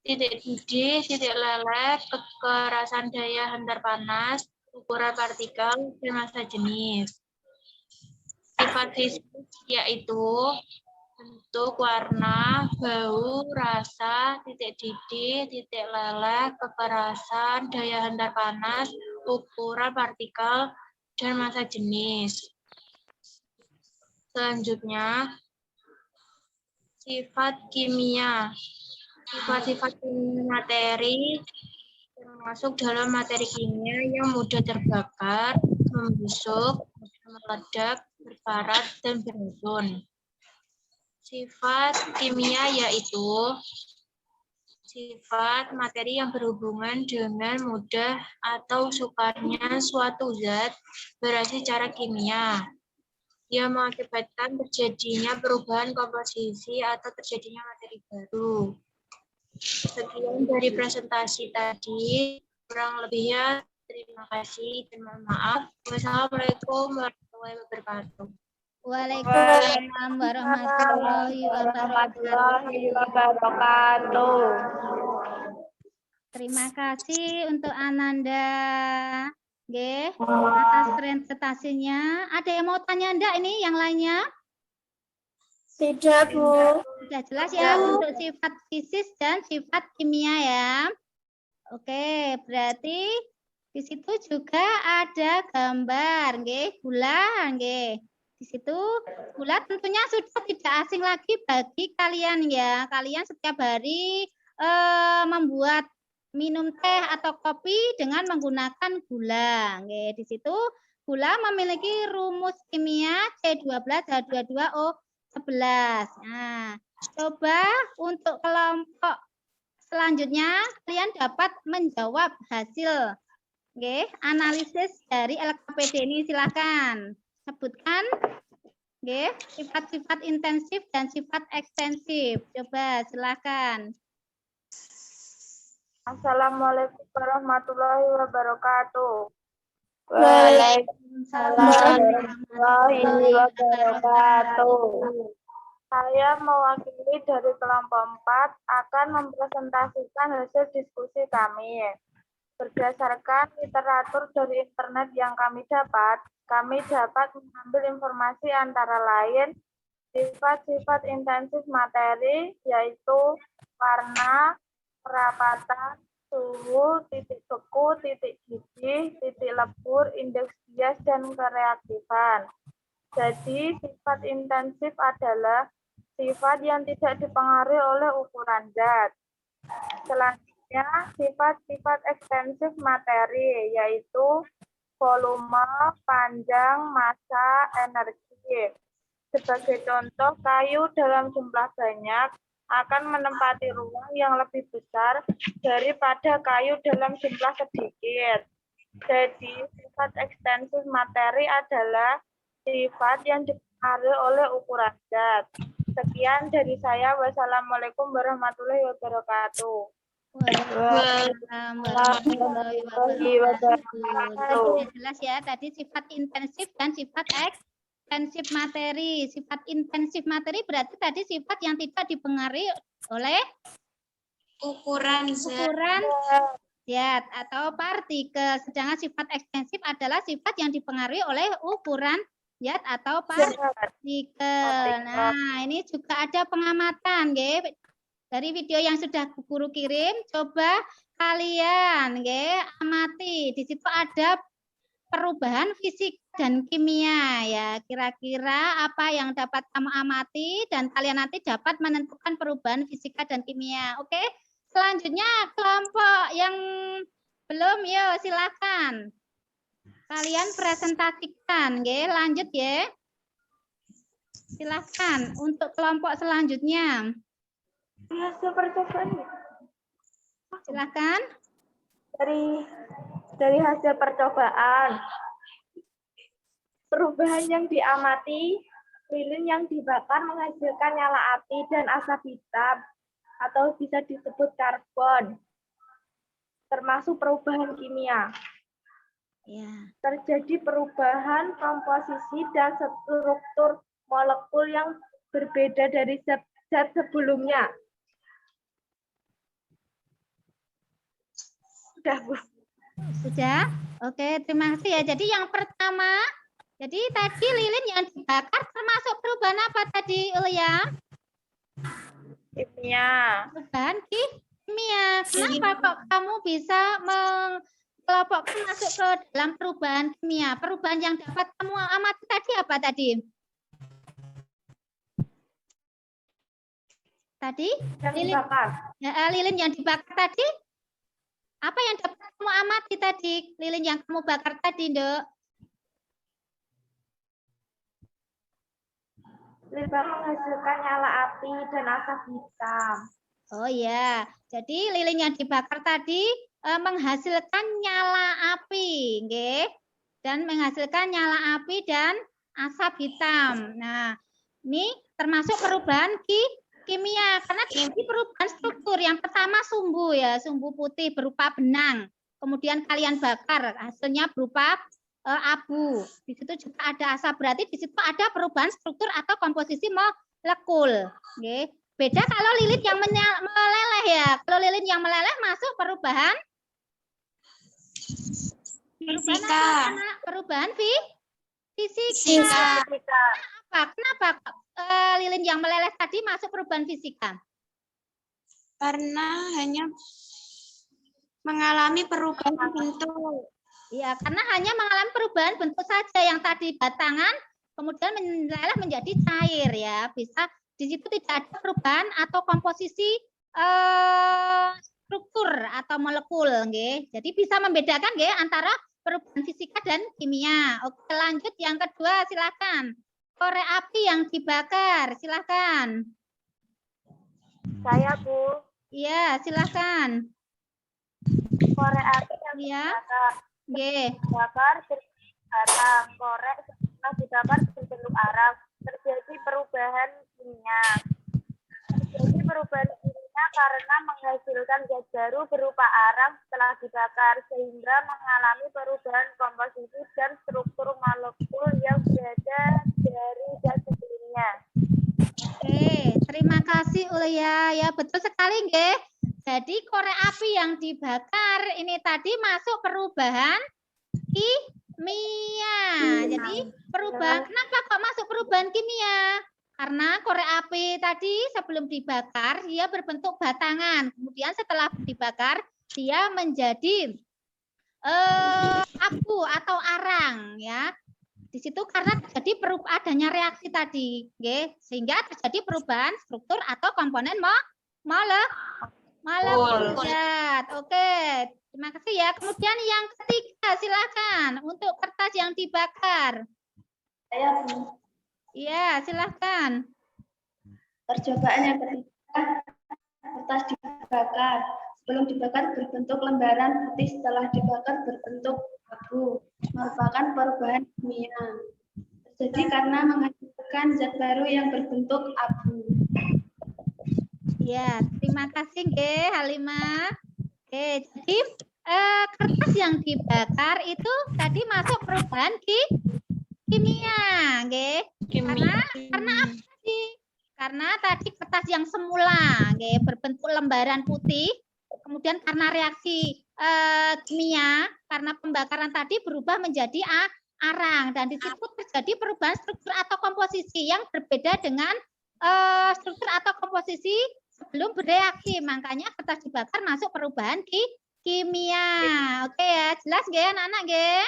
Speaker 3: titik didih, titik leleh, kekerasan daya hantar panas, ukuran partikel, dan massa jenis. Sifat fisik yaitu bentuk, warna, bau, rasa, titik didih, titik leleh, kekerasan, daya hantar panas, ukuran partikel, dan massa jenis. Selanjutnya, sifat kimia. Sifat-sifat kimia materi termasuk dalam materi kimia yang mudah terbakar, membusuk, meledak, berkarat, dan beracun. Sifat kimia yaitu sifat materi yang berhubungan dengan mudah atau sukarnya suatu zat bereaksi secara kimia yang mengakibatkan terjadinya perubahan komposisi atau terjadinya materi baru. Sekian dari presentasi tadi, kurang lebihnya terima kasih dan mohon maaf. Wassalamualaikum warahmatullahi wabarakatuh.
Speaker 1: Waalaikumsalam warahmatullahi wabarakatuh. Terima kasih untuk Ananda. Nggih. Atas presentasinya. Ada yang mau tanya enggak ini yang lainnya?
Speaker 2: Tidak, Bu.
Speaker 1: Sudah jelas ya untuk sifat fisis dan sifat kimia ya. Oke, berarti di situ juga ada gambar, nggih, gula, nggih. Di situ gula tentunya sudah tidak asing lagi bagi kalian ya. Kalian setiap hari membuat minum teh atau kopi dengan menggunakan gula. Nggih, di situ gula memiliki rumus kimia C12H22O11. Nah, coba untuk kelompok selanjutnya kalian dapat menjawab hasil analisis dari LKPD ini, silakan sebutkan sifat-sifat intensif dan sifat ekstensif. Coba silakan.
Speaker 5: Assalamualaikum warahmatullahi wabarakatuh.
Speaker 1: Waalaikumsalam
Speaker 5: warahmatullahi wabarakatuh. Saya mewakili dari kelompok 4 akan mempresentasikan hasil diskusi kami. Berdasarkan literatur dari internet yang kami dapat mengambil informasi antara lain sifat-sifat intensif materi, yaitu warna, kerapatan, suhu, titik beku, titik gigih, titik lebur, indeks bias, dan kereaktifan. Jadi, sifat intensif adalah sifat yang tidak dipengaruhi oleh ukuran zat. Selanjutnya, sifat-sifat ekstensif materi, yaitu volume, panjang, massa, energi. Sebagai contoh, kayu dalam jumlah banyak akan menempati ruang yang lebih besar daripada kayu dalam jumlah sedikit. Jadi, sifat ekstensif materi adalah sifat yang dipengaruhi oleh ukuran zat. Sekian dari saya. Wassalamualaikum warahmatullahi wabarakatuh.
Speaker 1: Waalaikumsalam warahmatullahi wabarakatuh. Jelas ya, tadi sifat intensif dan sifat ekstensif materi. Sifat intensif materi berarti tadi sifat yang tidak dipengaruhi oleh ukuran zat atau partikel. Sedangkan sifat ekstensif adalah sifat yang dipengaruhi oleh ukuran zat atau partikel. Nah, ini juga ada pengamatan, nggih. Dari video yang sudah guru kirim, coba kalian amati. Di situ ada perubahan fisik dan kimia ya. Kira-kira apa yang dapat kamu amati dan kalian nanti dapat menentukan perubahan fisika dan kimia. Oke? Selanjutnya kelompok yang belum, yuk silakan. Kalian presentasikan, lanjut ya. Silakan untuk kelompok selanjutnya.
Speaker 5: Hasil percobaan.
Speaker 1: Silakan.
Speaker 5: Dari hasil percobaan, perubahan yang diamati, lilin yang dibakar menghasilkan nyala api dan asap hitam atau bisa disebut karbon, termasuk perubahan kimia.
Speaker 1: Ya.
Speaker 5: Terjadi perubahan komposisi dan struktur molekul yang berbeda dari zat sebelumnya. Sudah, Bu.
Speaker 1: Sudah? Oke, terima kasih ya. Jadi yang pertama, jadi tadi lilin yang dibakar termasuk perubahan apa tadi, Ulia?
Speaker 5: Kimia.
Speaker 1: Perubahan kimia. Kenapa kok kamu bisa mengelompokkan masuk ke dalam perubahan kimia? Perubahan yang dapat kamu amati tadi apa tadi? Tadi? Lilin yang dibakar tadi? Apa yang dapat kamu amati tadi? Lilin yang kamu bakar tadi, Nduk?
Speaker 5: Lilin menghasilkan nyala api dan asap hitam.
Speaker 1: Oh ya, jadi lilin yang dibakar tadi menghasilkan nyala api, nggih. Dan menghasilkan nyala api dan asap hitam. Nah, ini termasuk perubahan kimia karena terjadi perubahan struktur. Yang pertama sumbu ya, sumbu putih berupa benang. Kemudian kalian bakar, hasilnya berupa abu. Di situ juga ada asap, berarti di situ ada perubahan struktur atau komposisi molekul. Oke. Beda kalau lilin yang meleleh ya. Kalau lilin yang meleleh masuk perubahan Perubahan apa, anak? Perubahan fisika. Kenapa lilin yang meleleh tadi masuk perubahan fisika?
Speaker 6: Karena hanya mengalami perubahan bentuk.
Speaker 1: Ya, karena hanya mengalami perubahan bentuk saja, yang tadi batangan kemudian meleleh menjadi cair ya. Bisa di situ tidak ada perubahan atau komposisi struktur atau molekul nggih. Jadi bisa membedakan nggih antara perubahan fisika dan kimia. Oke, lanjut yang kedua, silakan. Korek api yang dibakar, silakan.
Speaker 5: Saya, Bu.
Speaker 1: Iya, silakan.
Speaker 5: Korek api yang dibakar. Dibakar berbentuk arang. Korek setelah dibakar berbentuk arang. Terjadi perubahan kimia. Terjadi perubahan kimia karena menghasilkan zat baru berupa arang setelah dibakar, sehingga mengalami perubahan komposisi dan struktur molekul yang berbeda dari zat sebelumnya.
Speaker 1: Oke, terima kasih Ulia. Ya, betul sekali nggih. Jadi korek api yang dibakar ini tadi masuk perubahan kimia. Jadi perubahan, kenapa kok masuk perubahan kimia? Karena korek api tadi sebelum dibakar dia berbentuk batangan. Kemudian setelah dibakar dia menjadi abu atau arang ya. Di situ karena terjadi adanya reaksi tadi, okay? Sehingga terjadi perubahan struktur atau komponen molekul zat. Oke, terima kasih ya. Kemudian yang ketiga, silakan untuk kertas yang dibakar.
Speaker 3: Saya
Speaker 1: Iya, silakan.
Speaker 3: percobaan yang ketiga, kertas dibakar. Sebelum dibakar berbentuk lembaran putih, setelah dibakar berbentuk abu, merupakan perubahan kimia. Terjadi karena menghasilkan zat baru yang berbentuk abu.
Speaker 1: Ya, terima kasih nggih Halimah. Oke, jadi kertas yang dibakar itu tadi masuk perubahan kimia, nggih. Karena apa tadi? Karena tadi kertas yang semula nggih berbentuk lembaran putih, kemudian karena reaksi kimia, karena pembakaran tadi berubah menjadi arang, dan di situ terjadi perubahan struktur atau komposisi yang berbeda dengan struktur atau komposisi sebelum bereaksi. Makanya kertas dibakar masuk perubahan kimia. Oke ya, jelas nggih anak-anak nggih?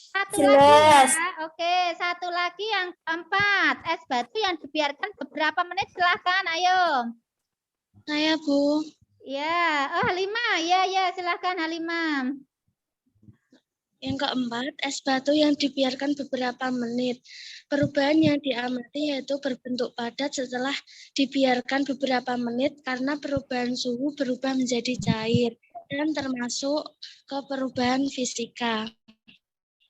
Speaker 1: Satu lagi ya. Oke, satu lagi yang keempat, es batu yang dibiarkan beberapa menit, silahkan, ayo.
Speaker 6: Saya, Bu.
Speaker 1: Ya, oh Halimah, ya silahkan Halimah.
Speaker 6: Yang keempat, es batu yang dibiarkan beberapa menit. Perubahan yang diamati yaitu berbentuk padat setelah dibiarkan beberapa menit karena perubahan suhu berubah menjadi cair dan termasuk ke perubahan fisika.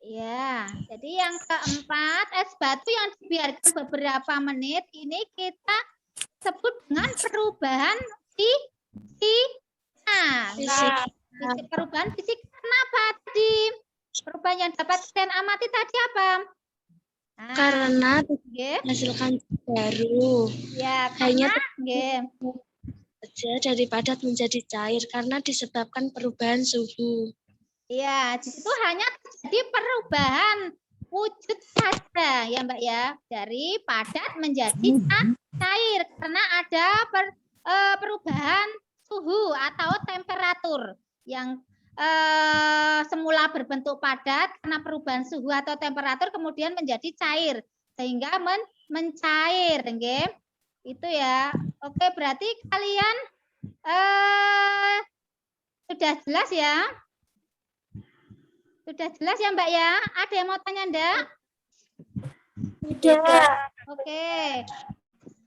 Speaker 1: Ya, jadi yang keempat, es batu yang dibiarkan beberapa menit ini kita sebut dengan perubahan perubahan fisik. Kenapa tadi? Perubahan yang dapat kalian amati tadi apa?
Speaker 6: Karena menghasilkan baru.
Speaker 1: Ya,
Speaker 6: hanya
Speaker 1: saja
Speaker 6: dari padat menjadi cair karena disebabkan perubahan suhu.
Speaker 1: Ya, di situ hanya terjadi perubahan wujud saja ya Mbak ya, dari padat menjadi cair karena ada perubahan suhu atau temperatur yang semula berbentuk padat karena perubahan suhu atau temperatur kemudian menjadi cair sehingga mencair, nggih. Itu ya. Oke, berarti kalian sudah jelas ya? Sudah jelas ya Mbak ya? Ada yang mau tanya enggak?
Speaker 2: Tidak.
Speaker 1: Oke.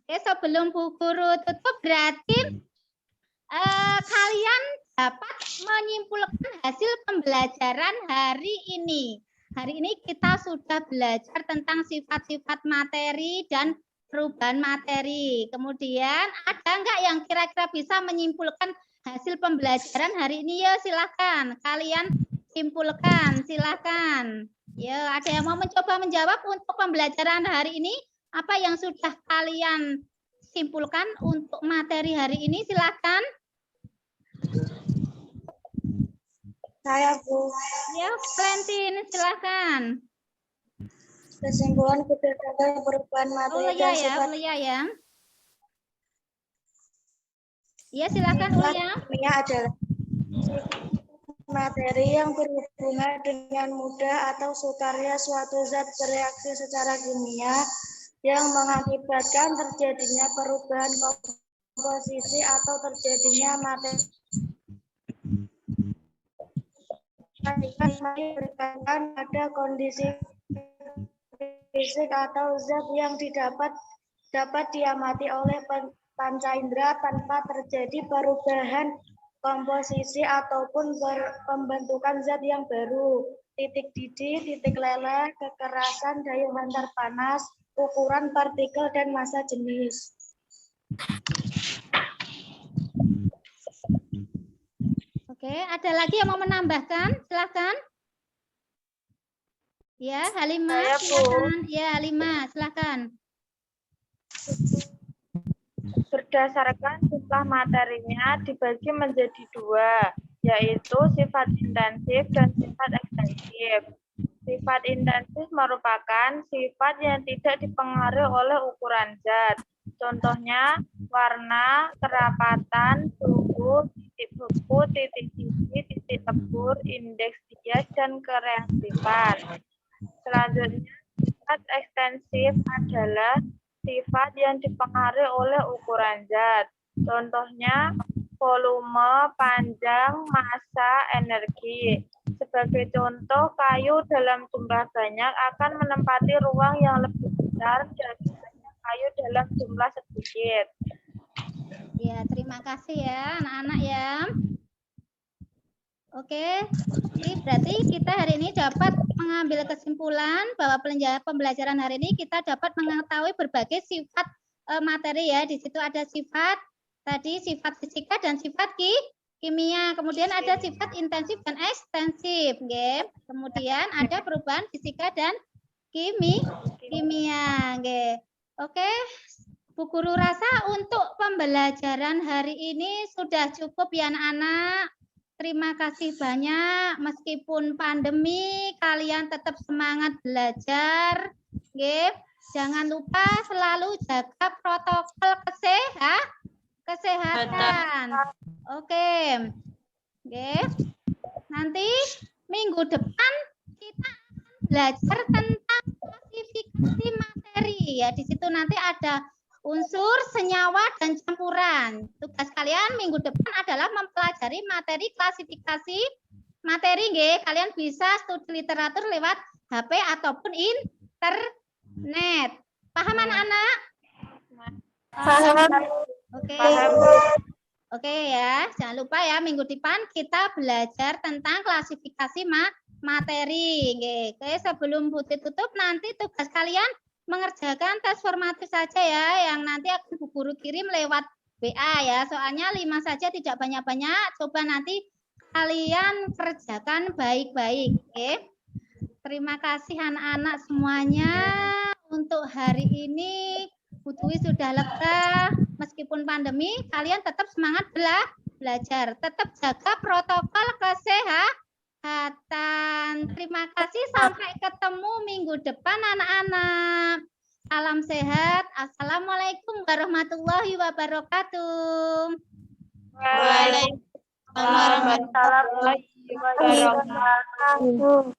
Speaker 1: Oke, sebelum Bu Guru tutup berarti kalian dapat menyimpulkan hasil pembelajaran hari ini. Hari ini kita sudah belajar tentang sifat-sifat materi dan perubahan materi. Kemudian ada enggak yang kira-kira bisa menyimpulkan hasil pembelajaran hari ini? Ya silakan. Kalian simpulkan, silakan. Ya, ada yang mau mencoba menjawab untuk pembelajaran hari ini? Apa yang sudah kalian simpulkan untuk materi hari ini? Silakan.
Speaker 3: Saya, Bu.
Speaker 1: Ya, Valentin, silakan.
Speaker 3: Kesimpulan berdasarkan perubahan materi dan sifat
Speaker 1: Ulia ya. Ya, silakan Ulia.
Speaker 3: kimia adalah materi yang berhubungan dengan mudah atau sukarnya suatu zat bereaksi secara kimia yang mengakibatkan terjadinya perubahan komposisi atau terjadinya materi berkaitan pada kondisi fisik atau zat yang dapat diamati oleh panca indera tanpa terjadi perubahan komposisi ataupun pembentukan zat yang baru. Titik didih, titik leleh, kekerasan, daya hantar panas, ukuran partikel, dan massa jenis.
Speaker 1: Oke, ada lagi yang mau menambahkan? Silakan. Ya, Halimah, silakan. Ya, Halimah, silakan.
Speaker 5: Berdasarkan jumlah materinya dibagi menjadi dua, yaitu sifat intensif dan sifat ekstensif. Sifat intensif merupakan sifat yang tidak dipengaruhi oleh ukuran zat. Contohnya, warna, kerapatan, suhu, titik beku, titik didih, titik lebur, indeks bias, dan kereaktifan. Selanjutnya, sifat ekstensif adalah sifat yang dipengaruhi oleh ukuran zat. Contohnya, volume, panjang, massa, energi. Sebagai contoh, kayu dalam jumlah banyak akan menempati ruang yang lebih besar daripada kayu dalam jumlah sedikit.
Speaker 1: Ya, terima kasih ya anak-anak ya. Oke, jadi berarti kita hari ini dapat mengambil kesimpulan bahwa pembelajaran hari ini kita dapat mengetahui berbagai sifat materi ya. Di situ ada sifat tadi sifat fisika dan sifat kimia. Kemudian ada sifat intensif dan ekstensif, nggih. Kemudian ada perubahan fisika dan kimia, nggih. Oke. Bu Guru rasa untuk pembelajaran hari ini sudah cukup ya anak-anak. Terima kasih banyak, meskipun pandemi, kalian tetap semangat belajar. Oke. Jangan lupa selalu jaga protokol kesehatan. Oke. Oke. Nanti minggu depan kita belajar tentang klasifikasi materi. Ya, di situ nanti ada unsur, senyawa, dan campuran. Tugas kalian minggu depan adalah mempelajari materi klasifikasi materi. Nggih. Kalian bisa studi literatur lewat HP ataupun internet. Paham anak-anak?
Speaker 2: Paham.
Speaker 1: Oke. Oke ya. Jangan lupa ya minggu depan kita belajar tentang klasifikasi materi. Nggih. Oke, sebelum Bu tutup nanti tugas kalian mengerjakan tes formatif saja ya, yang nanti akan Bu Guru kirim lewat WA ya. Soalnya 5 saja, tidak banyak-banyak. Coba nanti kalian kerjakan baik-baik. Oke. Terima kasih anak-anak semuanya. Untuk hari ini Bu Dwi sudah lega. Meskipun pandemi, kalian tetap semangat belajar. Tetap jaga protokol kesehatan. Terima kasih, sampai ketemu minggu depan anak-anak. Salam sehat. Assalamualaikum warahmatullahi wabarakatuh.
Speaker 5: Waalaikumsalam warahmatullahi wabarakatuh.